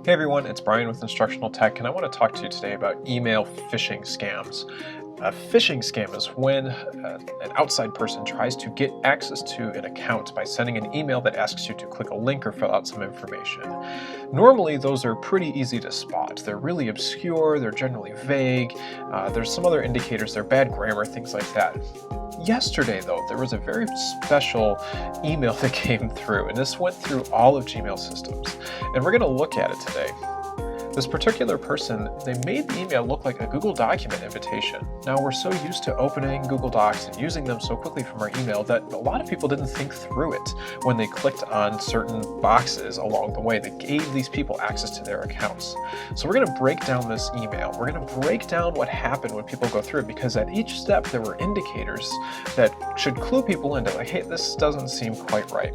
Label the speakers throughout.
Speaker 1: Hey everyone, it's Brian with Instructional Tech, and I want to talk to you today about email phishing scams. A phishing scam is when an outside person tries to get access to an account by sending an email that asks you to click a link or fill out some information. Normally, those are pretty easy to spot. They're really obscure, they're generally vague, there's some other indicators, they're bad grammar, things like that. Yesterday, though, there was a very special email that came through, and this went through all of Gmail systems, and we're going to look at it today. This particular person, they made the email look like a Google document invitation. Now, we're so used to opening Google Docs and using them so quickly from our email that a lot of people didn't think through it when they clicked on certain boxes along the way that gave these people access to their accounts. So we're going to break down this email. We're going to break down what happened when people go through it, because at each step there were indicators that should clue people into, like, hey, this doesn't seem quite right.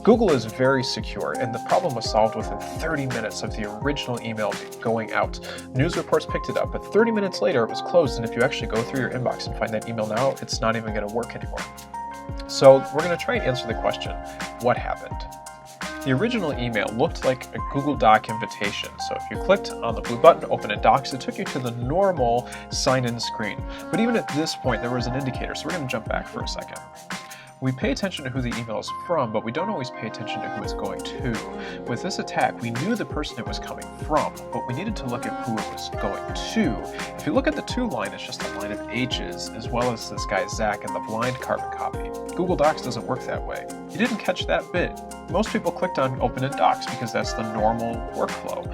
Speaker 1: Google is very secure, and the problem was solved within 30 minutes of the original email going out. News reports picked it up, but 30 minutes later it was closed, and if you actually go through your inbox and find that email now, it's not even going to work anymore. So we're going to try and answer the question, what happened? The original email looked like a Google Doc invitation, so if you clicked on the blue button, open in Docs, it took you to the normal sign-in screen. But even at this point, there was an indicator, so we're going to jump back for a second. We pay attention to who the email is from, but we don't always pay attention to who it's going to. With this attack, we knew the person it was coming from, but we needed to look at who it was going to. If you look at the to line, it's just a line of H's, as well as this guy Zach in the blind carbon copy. Google Docs doesn't work that way. You didn't catch that bit. Most people clicked on Open in Docs because that's the normal workflow.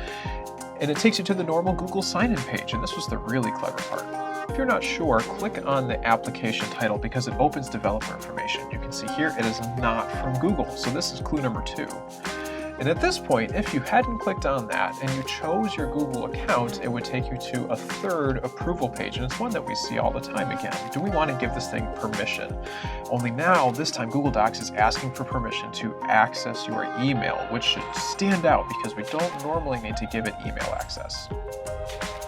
Speaker 1: And it takes you to the normal Google sign-in page, and this was the really clever part. If you're not sure, click on the application title because it opens developer information. You can see here it is not from Google, so this is clue number 2. And at this point, if you hadn't clicked on that and you chose your Google account, it would take you to a third approval page, and it's one that we see all the time again. Do we want to give this thing permission? Only now, this time, Google Docs is asking for permission to access your email, which should stand out because we don't normally need to give it email access.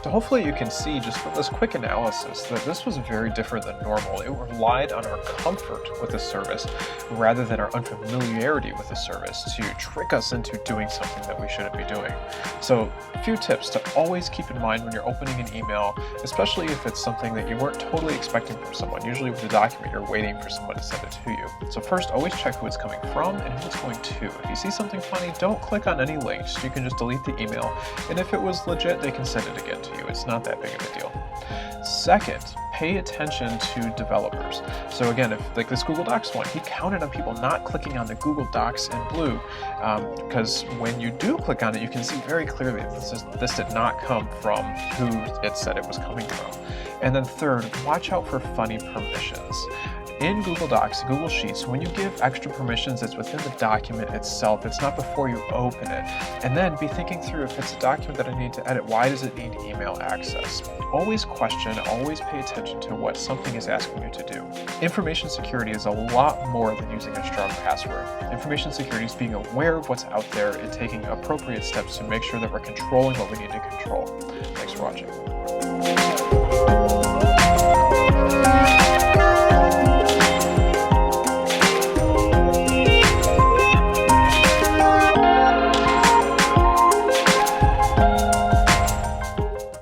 Speaker 1: So hopefully you can see just from this quick analysis that this was very different than normal. It relied on our comfort with the service rather than our unfamiliarity with the service to trick us into doing something that we shouldn't be doing. So a few tips to always keep in mind when you're opening an email, especially if it's something that you weren't totally expecting from someone. Usually with a document, you're waiting for someone to send it to you. So first, always check who it's coming from and who it's going to. If you see something funny, don't click on any links. You can just delete the email. And if it was legit, they can send it again to you. It's not that big of a deal. Second, pay attention to developers. So again, if like this Google Docs one, he counted on people not clicking on the Google Docs in blue, because when you do click on it, you can see very clearly this did not come from who it said it was coming from. And then third, watch out for funny permissions. In Google Docs, Google Sheets, when you give extra permissions, it's within the document itself. It's not before you open it. And then be thinking through, if it's a document that I need to edit, why does it need email access? Always question, always pay attention to what something is asking you to do. Information security is a lot more than using a strong password. Information security is being aware of what's out there and taking appropriate steps to make sure that we're controlling what we need to control. Thanks for watching.